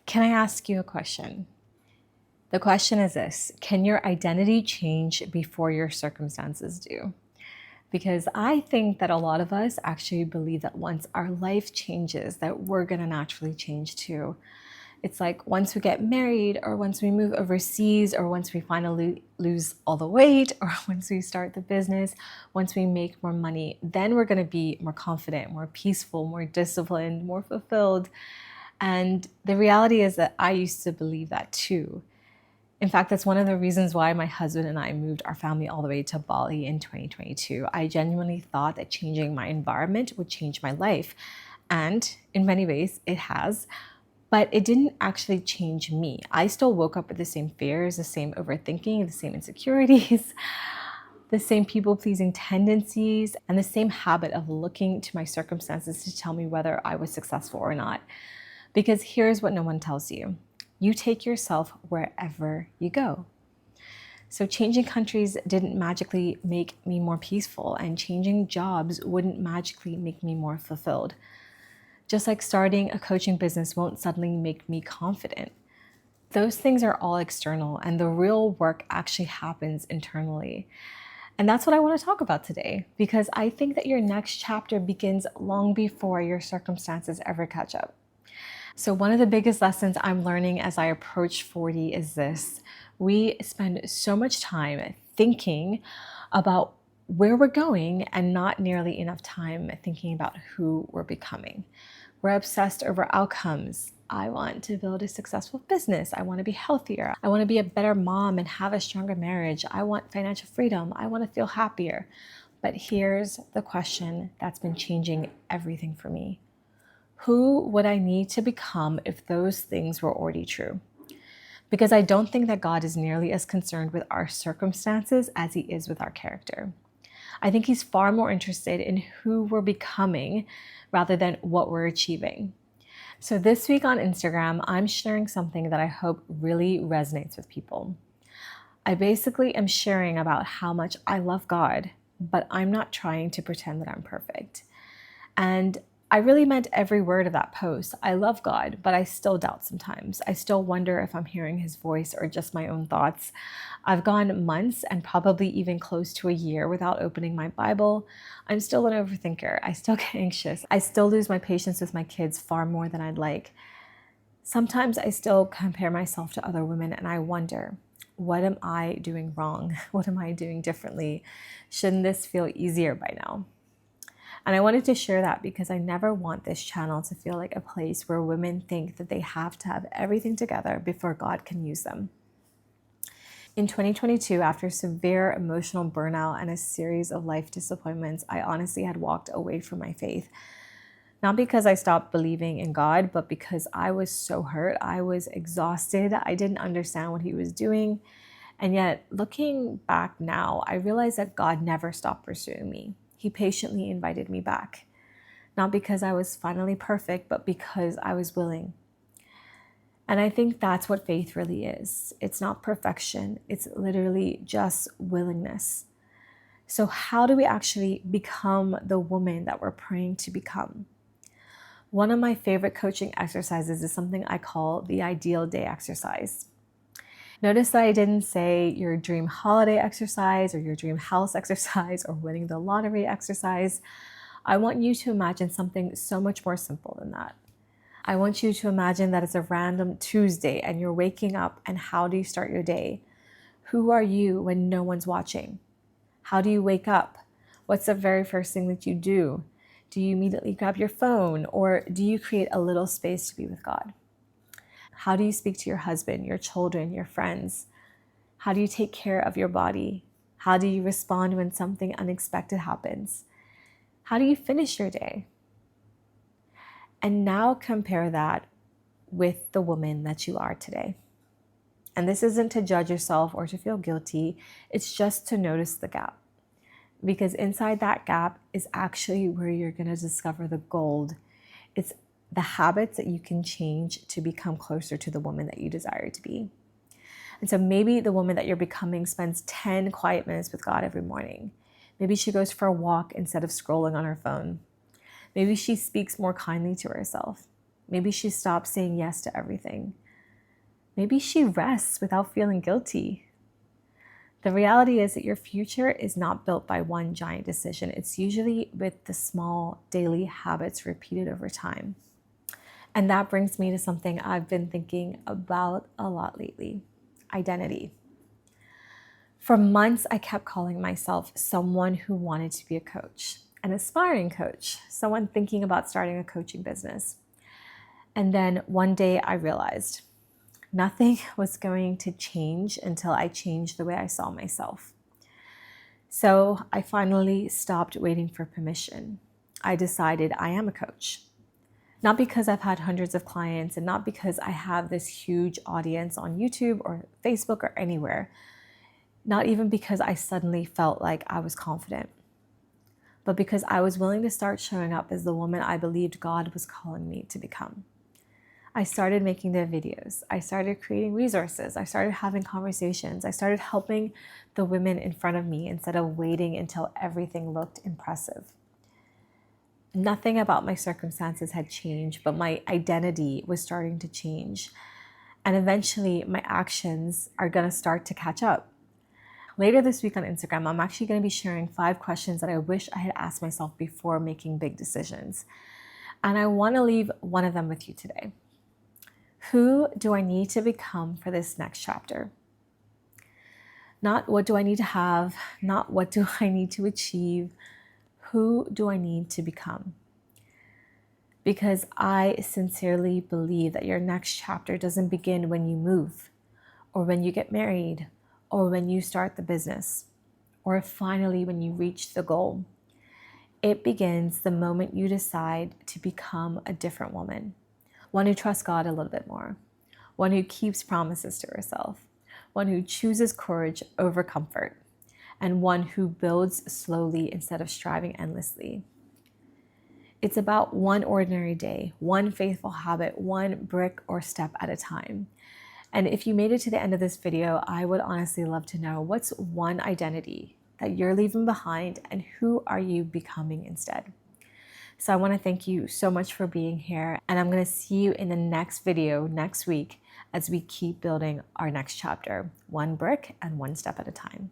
Can I ask you a question? The question is this: can your identity change before your circumstances do? Because I think that a lot of us actually believe that once our life changes, that we're going to naturally change too. It's like once we get married, or once we move overseas, or once we finally lose all the weight, or once we start the business, once we make more money, then we're going to be more confident, more peaceful, more disciplined, more fulfilled. And the reality is that I used to believe that too. In fact, that's one of the reasons why my husband and I moved our family all the way to Bali in 2022. I genuinely thought that changing my environment would change my life. And in many ways, it has. But it didn't actually change me. I still woke up with the same fears, the same overthinking, the same insecurities, the same people-pleasing tendencies, and the same habit of looking to my circumstances to tell me whether I was successful or not. Because here's what no one tells you: you take yourself wherever you go. So changing countries didn't magically make me more peaceful, and changing jobs wouldn't magically make me more fulfilled. Just like starting a coaching business won't suddenly make me confident. Those things are all external, and the real work actually happens internally. And that's what I want to talk about today, because I think that your next chapter begins long before your circumstances ever catch up. So one of the biggest lessons I'm learning as I approach 40 is this: we spend so much time thinking about where we're going and not nearly enough time thinking about who we're becoming. We're obsessed over outcomes. I want to build a successful business. I want to be healthier. I want to be a better mom and have a stronger marriage. I want financial freedom. I want to feel happier. But here's the question that's been changing everything for me: who would I need to become if those things were already true? Because I don't think that God is nearly as concerned with our circumstances as he is with our character. I think he's far more interested in who we're becoming rather than what we're achieving. So this week on Instagram, I'm sharing something that I hope really resonates with people. I basically am sharing about how much I love God, but I'm not trying to pretend that I'm perfect. And I really meant every word of that post. I love God, but I still doubt sometimes. I still wonder if I'm hearing his voice or just my own thoughts. I've gone months and probably even close to a year without opening my Bible. I'm still an overthinker. I still get anxious. I still lose my patience with my kids far more than I'd like. Sometimes I still compare myself to other women, and I wonder, what am I doing wrong? What am I doing differently? Shouldn't this feel easier by now? And I wanted to share that because I never want this channel to feel like a place where women think that they have to have everything together before God can use them. In 2022, after severe emotional burnout and a series of life disappointments, I honestly had walked away from my faith. Not because I stopped believing in God, but because I was so hurt. I was exhausted. I didn't understand what he was doing. And yet, looking back now, I realized that God never stopped pursuing me. He patiently invited me back, not because I was finally perfect, but because I was willing. And I think that's what faith really is. It's not perfection. It's literally just willingness. So how do we actually become the woman that we're praying to become? One of my favorite coaching exercises is something I call the ideal day exercise. Notice that I didn't say your dream holiday exercise or your dream house exercise or winning the lottery exercise. I want you to imagine something so much more simple than that. I want you to imagine that it's a random Tuesday and you're waking up, and how do you start your day? Who are you when no one's watching? How do you wake up? What's the very first thing that you do? Do you immediately grab your phone, or do you create a little space to be with God? How do you speak to your husband, your children, your friends? How do you take care of your body? How do you respond when something unexpected happens? How do you finish your day? And now compare that with the woman that you are today. And this isn't to judge yourself or to feel guilty. It's just to notice the gap. Because inside that gap is actually where you're going to discover the gold. It's the habits that you can change to become closer to the woman that you desire to be. And so maybe the woman that you're becoming spends 10 quiet minutes with God every morning. Maybe she goes for a walk instead of scrolling on her phone. Maybe she speaks more kindly to herself. Maybe she stops saying yes to everything. Maybe she rests without feeling guilty. The reality is that your future is not built by one giant decision. It's usually with the small daily habits repeated over time. And that brings me to something I've been thinking about a lot lately: identity. For months, I kept calling myself someone who wanted to be a coach, an aspiring coach, someone thinking about starting a coaching business. And then one day I realized nothing was going to change until I changed the way I saw myself. So I finally stopped waiting for permission. I decided I am a coach. Not because I've had hundreds of clients and not because I have this huge audience on YouTube or Facebook or anywhere. Not even because I suddenly felt like I was confident, but because I was willing to start showing up as the woman I believed God was calling me to become. I started making their videos. I started creating resources. I started having conversations. I started helping the women in front of me instead of waiting until everything looked impressive. Nothing about my circumstances had changed, but my identity was starting to change. And eventually my actions are going to start to catch up. Later this week on Instagram, I'm actually going to be sharing 5 questions that I wish I had asked myself before making big decisions. And I want to leave one of them with you today. Who do I need to become for this next chapter? Not what do I need to have, not what do I need to achieve. Who do I need to become? Because I sincerely believe that your next chapter doesn't begin when you move, or when you get married, or when you start the business, or finally when you reach the goal. It begins the moment you decide to become a different woman. One who trusts God a little bit more, one who keeps promises to herself, one who chooses courage over comfort, and one who builds slowly instead of striving endlessly. It's about one ordinary day, one faithful habit, one brick or step at a time. And if you made it to the end of this video, I would honestly love to know, what's one identity that you're leaving behind and who are you becoming instead? So I want to thank you so much for being here, and I'm going to see you in the next video next week as we keep building our next chapter, one brick and one step at a time.